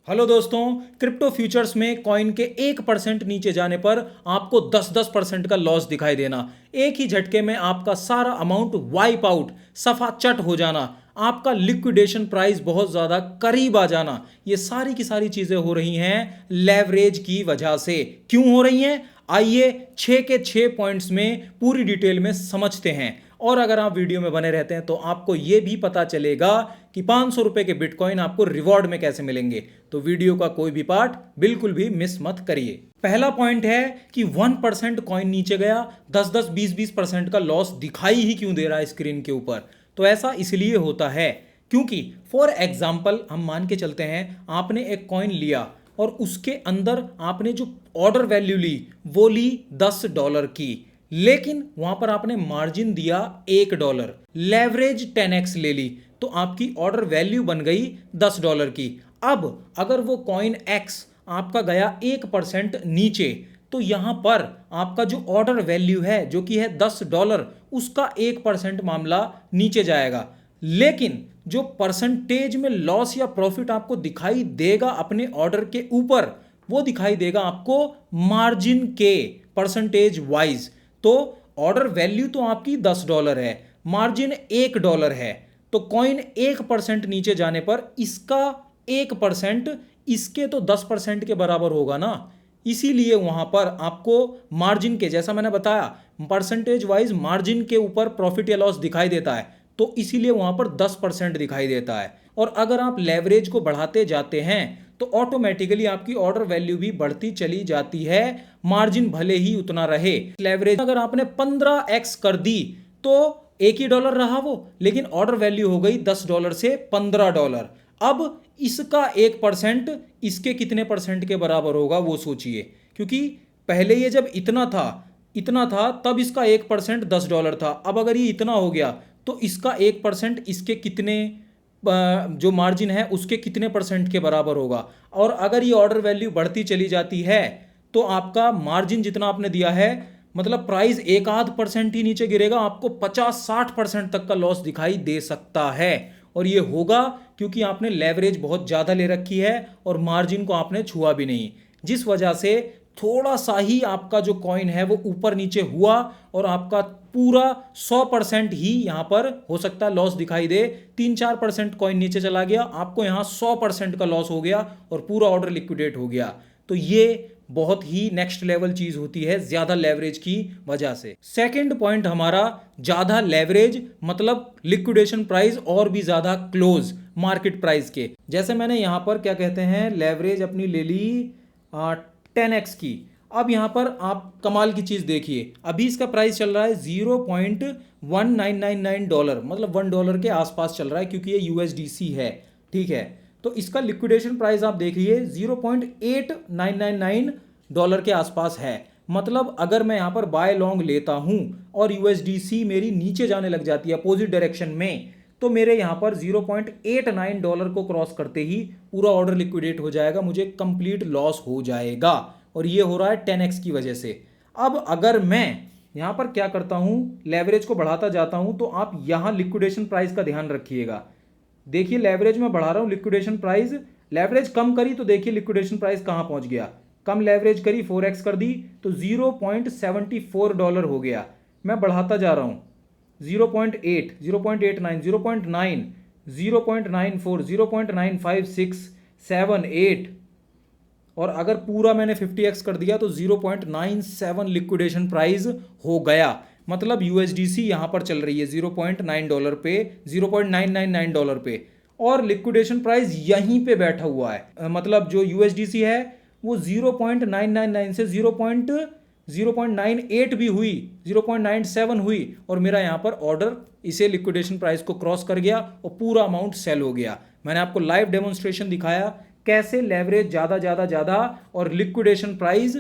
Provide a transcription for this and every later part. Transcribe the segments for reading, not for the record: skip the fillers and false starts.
Hello दोस्तों, crypto futures में coin के 1% नीचे जाने पर आपको 10% का लॉस दिखाई देना, एक ही झटके में आपका सारा अमाउंट वाइप आउट, सफा चट हो जाना, आपका लिक्विडेशन प्राइस बहुत ज़्यादा करीब आ जाना, ये सारी की सारी चीज़ें हो रही हैं लेवरेज की वजह से। क्यों हो रही हैं? आइए 6 के 6 पॉइंट्स में पूरी डिटेल में समझते हैं। और अगर आप वीडियो में बने रहते हैं तो आपको यह भी पता चलेगा कि 500 रुपए के बिटकॉइन आपको रिवॉर्ड में कैसे मिलेंगे। तो वीडियो का कोई भी पार्ट बिल्कुल भी मिस मत करिए। पहला पॉइंट है कि 1% कॉइन नीचे गया, 10-10, 20-20% का लॉस दिखाई ही क्यों दे रहा है स्क्रीन के ऊपर? तो ऐसा इसलिए होता है क्योंकि फॉर एग्जाम्पल हम मान के चलते हैं आपने एक कॉइन लिया और उसके अंदर आपने जो ऑर्डर वैल्यू ली वो ली $10 की, लेकिन वहां पर आपने मार्जिन दिया $1, लेवरेज 10x ले ली, तो आपकी ऑर्डर वैल्यू बन गई $10 की। अब अगर वो कॉइन x आपका गया 1% नीचे, तो यहां पर आपका जो ऑर्डर वैल्यू है जो कि है $10, उसका 1% मामला नीचे जाएगा। लेकिन जो परसेंटेज में लॉस या प्रॉफिट आपको दिखाई देगा अपने ऑर्डर के ऊपर, वो दिखाई देगा आपको मार्जिन के परसेंटेज वाइज। तो ऑर्डर वैल्यू तो आपकी $10 है, मार्जिन $1 है, तो कॉइन 1% नीचे जाने पर इसका 1% इसके तो 10% के बराबर होगा ना। इसीलिए वहां पर आपको मार्जिन के, जैसा मैंने बताया, परसेंटेज वाइज मार्जिन के ऊपर प्रॉफिट या लॉस दिखाई देता है, तो इसीलिए वहां पर 10% दिखाई देता है। और अगर आप लेवरेज को बढ़ाते जाते हैं तो ऑटोमेटिकली आपकी ऑर्डर वैल्यू भी बढ़ती चली जाती है, मार्जिन भले ही उतना रहे। लेवरेज अगर आपने 15x कर दी तो $1 रहा वो, लेकिन ऑर्डर वैल्यू हो गई $10 से $15। अब इसका 1% इसके कितने परसेंट के बराबर होगा वो सोचिए, क्योंकि पहले ये जब इतना था तब इसका 1% $10 था। अब अगर ये इतना हो गया तो इसका 1% इसके कितने, जो मार्जिन है उसके कितने परसेंट के बराबर होगा। और अगर ये ऑर्डर वैल्यू बढ़ती चली जाती है तो आपका मार्जिन जितना आपने दिया है, मतलब प्राइस 1-8% ही नीचे गिरेगा, आपको 50-60% तक का लॉस दिखाई दे सकता है। और ये होगा क्योंकि आपने लेवरेज बहुत ज़्यादा ले रखी है और मार्जिन को आपने छुआ भी नहीं, जिस वजह से थोड़ा सा ही आपका जो कॉइन है वो ऊपर नीचे हुआ और आपका पूरा 100% ही यहां पर हो सकता है लॉस दिखाई दे। 3-4% कॉइन नीचे चला गया, आपको यहां 100% का लॉस हो गया और पूरा ऑर्डर लिक्विडेट हो गया। तो ये बहुत ही नेक्स्ट लेवल चीज होती है ज्यादा लेवरेज की वजह से। सेकंड पॉइंट हमारा, ज्यादा लेवरेज मतलब लिक्विडेशन प्राइस और भी ज्यादा क्लोज मार्केट प्राइस के। जैसे मैंने यहां पर क्या कहते हैं, लेवरेज अपनी ले ली 10x की। अब यहां पर आप कमाल की चीज देखिए, अभी इसका प्राइस चल रहा है $0.1999, मतलब $1 के आसपास चल रहा है क्योंकि ये USDC है, ठीक है। तो इसका लिक्विडेशन प्राइस आप देखिए $0.8999 के आसपास है। मतलब अगर मैं यहां पर बाय लॉन्ग लेता हूं और USDC मेरी नीचे जाने लग जाती है अपोजिट डायरेक्शन में, तो मेरे यहां पर $0.89 को क्रॉस करते ही पूरा ऑर्डर लिक्विडेट हो जाएगा, मुझे कंप्लीट लॉस हो जाएगा। और ये हो रहा है 10x की वजह से। अब अगर मैं यहां पर क्या करता हूं, लेवरेज को बढ़ाता जाता हूं, तो आप यहां लिक्विडेशन प्राइस का ध्यान रखिएगा। देखिए लेवरेज में बढ़ा रहा हूं, लिक्विडेशन प्राइस, लेवरेज कम करी तो देखिए लिक्विडेशन प्राइस कहां पहुंच गया। कम लेवरेज करी, 4x कर दी तो $0.74 हो गया। मैं बढ़ाता जा रहा हूं, 0.8, 0.89, 0.9, 0.94, 0.9567, और अगर पूरा मैंने 50x कर दिया तो 0.97 लिक्विडेशन प्राइस हो गया। मतलब USDC यहां पर चल रही है $0.9 पे, $0.999 पे, और लिक्विडेशन प्राइस यहीं पे बैठा हुआ है। मतलब जो USDC है वो 0.999 से 0.98 भी हुई, 0.97 हुई, और मेरा यहां पर ऑर्डर इसे लिक्विडेशन प्राइस को क्रॉस कर गया और पूरा अमाउंट सेल हो गया। मैंने आपको लाइव डेमोन्स्ट्रेशन दिखाया कैसे लेवरेज ज्यादा और लिक्विडेशन प्राइस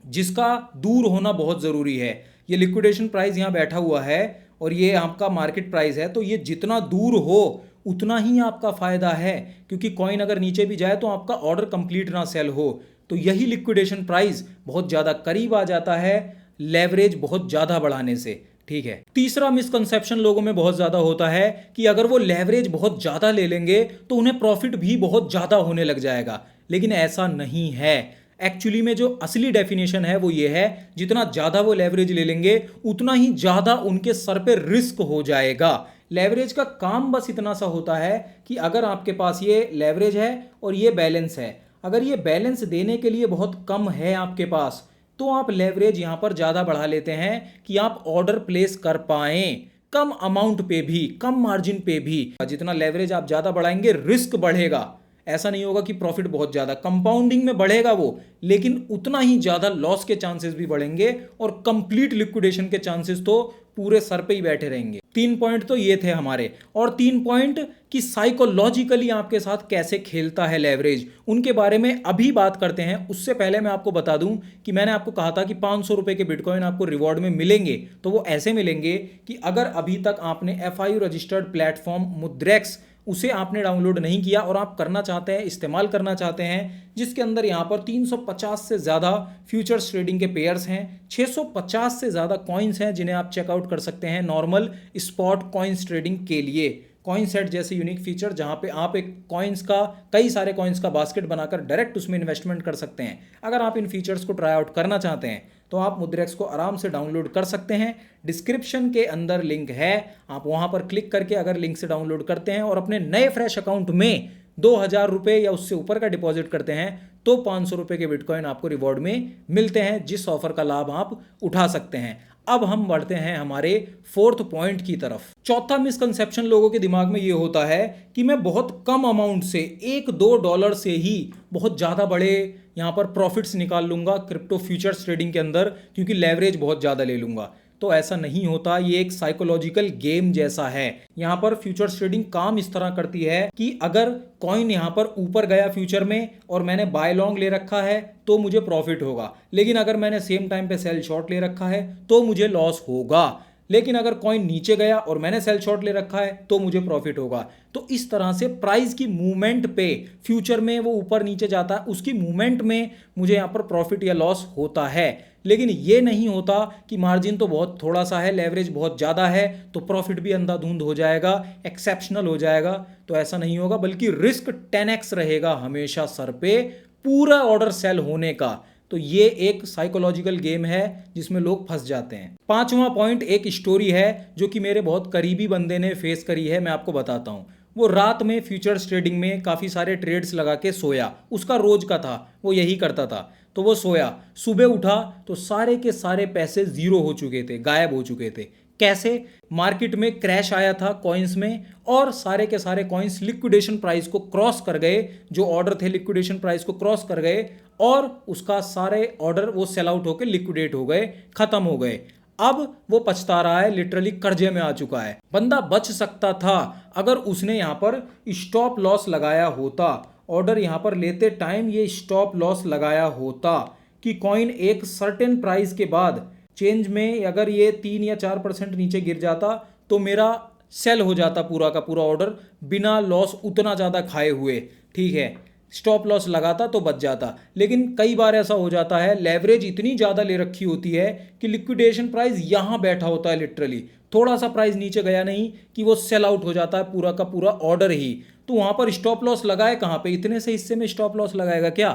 जिसका दूर होना बहुत जरूरी है। ये लिक्विडेशन प्राइस यहां बैठा हुआ है और ये आपका मार्केट प्राइस है, तो ये जितना दूर हो उतना ही आपका फायदा है, क्योंकि कॉइन अगर नीचे भी जाए तो आपका ऑर्डर कंप्लीट ना सेल हो। तो यही लिक्विडेशन प्राइस बहुत ज्यादा करीब आ जाता है लेवरेज बहुत ज्यादा बढ़ाने से, ठीक है। तीसरा मिसकंसेप्शन लोगों में बहुत ज्यादा होता है कि अगर वो लेवरेज बहुत ज्यादा ले लेंगे तो उन्हें प्रॉफिट भी बहुत ज्यादा होने लग जाएगा, लेकिन ऐसा नहीं है। एक्चुअली में जो असली डेफिनेशन है वो ये है, जितना ज्यादा वो लेवरेज ले लेंगे उतना ही ज्यादा उनके सर पे रिस्क हो जाएगा। लेवरेज का काम बस इतना सा होता है कि अगर आपके पास ये लेवरेज है और ये बैलेंस है, अगर ये बैलेंस देने के लिए बहुत कम है आपके पास, तो आप लेवरेज यहां पर ज़्यादा बढ़ा लेते हैं कि आप ऑर्डर प्लेस कर पाएं कम अमाउंट पे भी, कम मार्जिन पे भी। जितना लेवरेज आप ज़्यादा बढ़ाएंगे रिस्क बढ़ेगा। ऐसा नहीं होगा कि प्रॉफिट बहुत ज़्यादा, कंपाउंडिंग में बढ़ेगा वो, लेकिन उतना ही ज़्यादा लॉस के चांसेस भी बढ़ेंगे और कंप्लीट लिक्विडेशन के चांसेस तो पूरे सर पे ही बैठे रहेंगे। 3 पॉइंट तो ये थे हमारे, और 3 पॉइंट कि साइकोलॉजिकली आपके साथ कैसे खेलता है लेवरेज, उनके बारे में अभी बात करते हैं। उससे पहले मैं आपको बता दूं कि मैंने आपको कहा था कि 500 रुपए के बिटकॉइन आपको रिवॉर्ड में मिलेंगे। तो वो ऐसे मिलेंगे कि अगर अभी तक आपने FIU रजिस्टर्ड प्लेटफॉर्म मुद्रेक्स उसे आपने डाउनलोड नहीं किया और आप करना चाहते हैं, इस्तेमाल करना चाहते हैं, जिसके अंदर यहाँ पर 350 से ज़्यादा फ्यूचर्स ट्रेडिंग के पेयर्स हैं, 650 से ज़्यादा कॉइन्स हैं जिन्हें आप चेकआउट कर सकते हैं नॉर्मल स्पॉट कॉइन्स ट्रेडिंग के लिए। कॉइन सेट जैसे यूनिक फीचर जहाँ पे आप एक कॉइन्स का, कई सारे कॉइन्स का बास्केट बनाकर डायरेक्ट उसमें इन्वेस्टमेंट कर सकते हैं। अगर आप इन फीचर्स को ट्राई आउट करना चाहते हैं तो आप मुद्रेक्स को आराम से डाउनलोड कर सकते हैं। डिस्क्रिप्शन के अंदर लिंक है, आप वहां पर क्लिक करके अगर लिंक से डाउनलोड करते हैं और अपने नए फ्रेश अकाउंट में 2000 रुपये या उससे ऊपर का डिपॉजिट करते हैं तो 500 रुपये के बिटकॉइन आपको रिवॉर्ड में मिलते हैं, जिस ऑफर का लाभ आप उठा सकते हैं। अब हम बढ़ते हैं हमारे 4th पॉइंट की तरफ। चौथा मिसकंसेप्शन लोगों के दिमाग में ये होता है कि मैं बहुत कम अमाउंट से, $1-2 से ही बहुत ज़्यादा बड़े यहाँ पर प्रॉफिट्स निकाल लूंगा क्रिप्टो फ्यूचर्स ट्रेडिंग के अंदर, क्योंकि लेवरेज बहुत ज़्यादा ले लूंगा। तो ऐसा नहीं होता, ये एक साइकोलॉजिकल गेम जैसा है। यहाँ पर फ्यूचर्स ट्रेडिंग काम इस तरह करती है कि अगर कॉइन यहाँ पर ऊपर गया फ्यूचर में और मैंने बाय लॉन्ग ले रखा है तो मुझे प्रॉफिट होगा, लेकिन अगर मैंने सेम टाइम पे सेल शॉर्ट ले रखा है तो मुझे लॉस होगा। लेकिन अगर कॉइन नीचे गया और मैंने सेल शॉर्ट ले रखा है तो मुझे प्रॉफिट होगा। तो इस तरह से प्राइस की मूवमेंट पे, फ्यूचर में वो ऊपर नीचे जाता है, उसकी मूवमेंट में मुझे यहाँ पर प्रॉफिट या लॉस होता है। लेकिन ये नहीं होता कि मार्जिन तो बहुत थोड़ा सा है, लेवरेज बहुत ज़्यादा है तो प्रॉफिट भी अंधाधुंध हो जाएगा, एक्सेप्शनल हो जाएगा। तो ऐसा नहीं होगा, बल्कि रिस्क 10x रहेगा हमेशा सर पे पूरा ऑर्डर सेल होने का। तो ये एक साइकोलॉजिकल गेम है जिसमें लोग फंस जाते हैं। 5वां पॉइंट एक स्टोरी है जो कि मेरे बहुत करीबी बंदे ने फेस करी है, मैं आपको बताता हूँ। वो रात में फ्यूचर्स ट्रेडिंग में काफ़ी सारे ट्रेड्स लगा के सोया, उसका रोज का था, वो यही करता था। तो वो सोया, सुबह उठा तो सारे के सारे पैसे जीरो हो चुके थे, गायब हो चुके थे। कैसे? मार्केट में क्रैश आया था कॉइन्स में और सारे के सारे कॉइन्स लिक्विडेशन प्राइस को क्रॉस कर गए, जो ऑर्डर थे लिक्विडेशन प्राइस को क्रॉस कर गए और उसका सारे ऑर्डर वो सेल आउट होकर लिक्विडेट हो गए, खत्म हो गए। अब वो पछता रहा है, लिटरली कर्जे में आ चुका है। बंदा बच सकता था अगर उसने यहाँ पर स्टॉप लॉस लगाया होता, ऑर्डर यहाँ पर लेते टाइम ये स्टॉप लॉस लगाया होता कि कॉइन एक सर्टेन प्राइस के बाद चेंज में अगर ये 3 या 4% नीचे गिर जाता तो मेरा सेल हो जाता पूरा का पूरा ऑर्डर बिना लॉस उतना ज़्यादा खाए हुए। ठीक है, स्टॉप लॉस लगाता तो बच जाता। लेकिन कई बार ऐसा हो जाता है, लेवरेज इतनी ज़्यादा ले रखी होती है कि लिक्विडेशन प्राइस यहाँ बैठा होता है, लिटरली थोड़ा सा प्राइस नीचे गया नहीं कि वो सेल आउट हो जाता है पूरा का पूरा ऑर्डर ही। तो वहाँ पर स्टॉप लॉस लगाए कहाँ पे, इतने से हिस्से में स्टॉप लॉस लगाएगा क्या?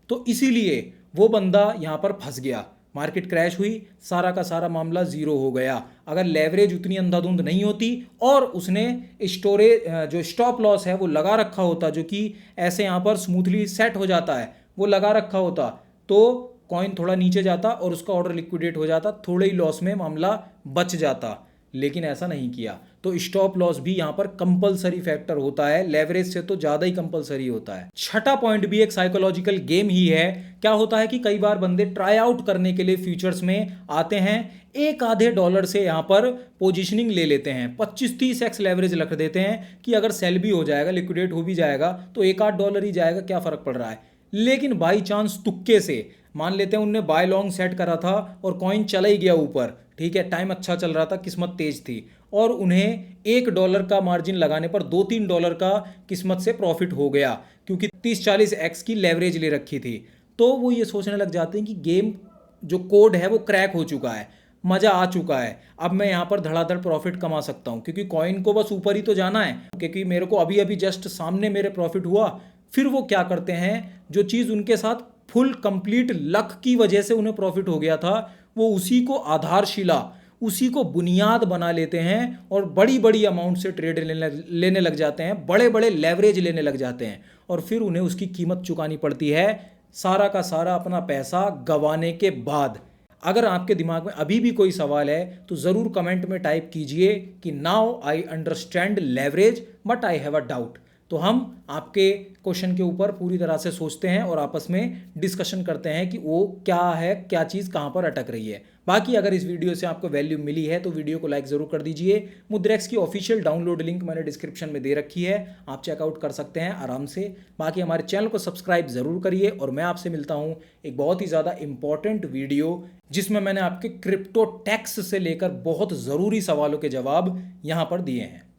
तो इसीलिए वो बंदा यहाँ पर फंस गया। मार्केट क्रैश हुई, सारा का सारा मामला जीरो हो गया। अगर लेवरेज उतनी अंधाधुंध नहीं होती और उसने स्टोरेज जो स्टॉप लॉस है वो लगा रखा होता, जो कि ऐसे यहाँ पर स्मूथली सेट हो जाता है, वो लगा रखा होता, तो कॉइन थोड़ा नीचे जाता और उसका ऑर्डर लिक्विडेट हो जाता, थोड़े ही लॉस में मामला बच जाता। लेकिन ऐसा नहीं किया। तो स्टॉप लॉस भी यहाँ पर कंपलसरी फैक्टर होता है, लेवरेज से तो ज़्यादा ही कंपलसरी होता है। छठा पॉइंट भी एक साइकोलॉजिकल गेम ही है। क्या होता है कि कई बार बंदे ट्राई आउट करने के लिए फ्यूचर्स में आते हैं, $1-आधे से यहाँ पर पोजीशनिंग ले लेते हैं, 25-30x लेवरेज रख देते हैं कि अगर सेल भी हो जाएगा, लिक्विडेट हो भी जाएगा तो $1-8 ही जाएगा, क्या फ़र्क पड़ रहा है। लेकिन बाई चांस तुक्के से मान लेते हैं उनने बाय लॉन्ग सेट करा था और कॉइन चला ही गया ऊपर, ठीक है, टाइम अच्छा चल रहा था, किस्मत तेज थी और उन्हें $1 का मार्जिन लगाने पर $2-3 का किस्मत से प्रॉफिट हो गया, क्योंकि 30-40x की लेवरेज ले रखी थी। तो वो ये सोचने लग जाते हैं कि गेम जो कोड है वो क्रैक हो चुका है, मज़ा आ चुका है, अब मैं यहाँ पर धड़ाधड़ प्रॉफिट कमा सकता हूँ, क्योंकि कॉइन को बस ऊपर ही तो जाना है। क्योंकि मेरे को अभी अभी जस्ट सामने मेरे प्रॉफिट हुआ। फिर वो क्या करते हैं, जो चीज़ उनके साथ फुल कंप्लीट लक की वजह से उन्हें प्रॉफिट हो गया था, वो उसी को आधारशिला, उसी को बुनियाद बना लेते हैं और बड़ी बड़ी अमाउंट से ट्रेड लेने लग जाते हैं, बड़े बड़े लेवरेज लेने लग जाते हैं, और फिर उन्हें उसकी कीमत चुकानी पड़ती है, सारा का सारा अपना पैसा गंवाने के बाद। अगर आपके दिमाग में अभी भी कोई सवाल है तो ज़रूर कमेंट में टाइप कीजिए कि now I understand leverage but I have a doubt. तो हम आपके क्वेश्चन के ऊपर पूरी तरह से सोचते हैं और आपस में डिस्कशन करते हैं कि वो क्या है, क्या चीज़ कहाँ पर अटक रही है। बाकी अगर इस वीडियो से आपको वैल्यू मिली है तो वीडियो को लाइक ज़रूर कर दीजिए। मुद्रेक्स की ऑफिशियल डाउनलोड लिंक मैंने डिस्क्रिप्शन में दे रखी है, आप चेकआउट कर सकते हैं आराम से। बाकी हमारे चैनल को सब्सक्राइब ज़रूर करिए और मैं आपसे मिलता हूँ एक बहुत ही ज़्यादा इंपॉर्टेंट वीडियो, जिसमें मैंने आपके क्रिप्टो टैक्स से लेकर बहुत ज़रूरी सवालों के जवाब यहाँ पर दिए हैं।